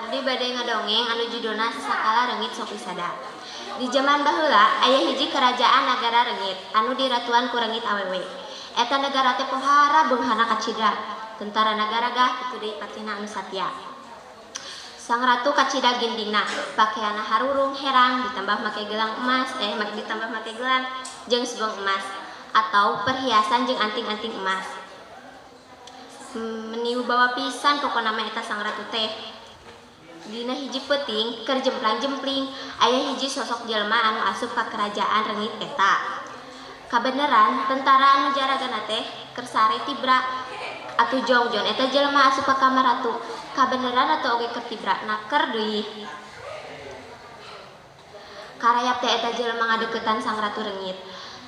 Abdi bade ngadongeng anu judulna Sakala Reungit Sok Wisada. Di zaman baheula aya hiji kerajaan nagara reungit anu diratuan ku reungit awewe. Eta negara teh pohara beunghana kacida. Tentara nagara gah kitu deui patina anu satya. Sang ratu kacida gindingna, pakaianna harurung herang ditambah make gelang emas, ditambah make gelang jeung sugeng emas atau perhiasan jeung anting-anting emas. Meniu bawa pisan pokona mah eta sang ratu teh. Dina hiji peuting keur jemplang-jempling aya hiji sosok jelema anu asup ka kerajaan reungit eta. Kabeneran tentara anu jaragana teh keur sare tibra atuh jongjon eta jelema asup ka kamar ratu. Kabeneran atuh oge keur tibra naker deui. Karayap teh eta jelema ngadeuketan sang ratu reungit.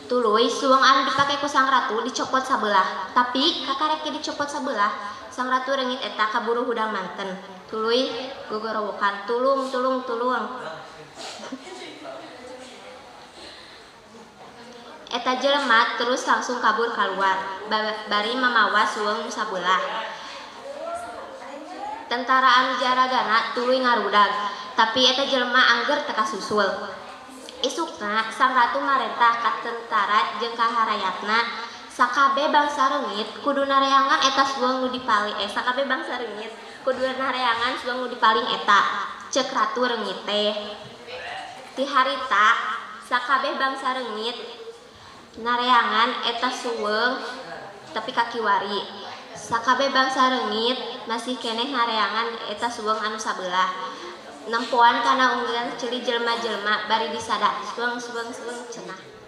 Tuluy suweng anu dipake ku sang ratu dicopot sabelah, tapi kakarek dicopot sabelah sang ratu reungit eta kaburu hudang manten. Tuluy gogorowokan tulung. Eta jelema terus langsung kabur keluar bari mamawa suweng nu sabelah. Tentara anu jaragana tuluy ngarudag, tapi eta jelema angger teu kasusul. Isukna sang ratu marentah ka tentara jeung ka harayapna sakabeh bangsa reungit kudu nareangan eta suweng nu dipaling sakabeh bangsa reungit kudu nareangan suweng nu dipaling eta ceuk ratu reungit teh. Ti harita sakabeh bangsa reungit nareangan eta suweng tapi kakiwari. Sakabeh bangsa reungit masih keneh nareangan eta suweng anu sabelah. Nempoan kana unggal ceuli jelema-jelema bari disada suweng cenah.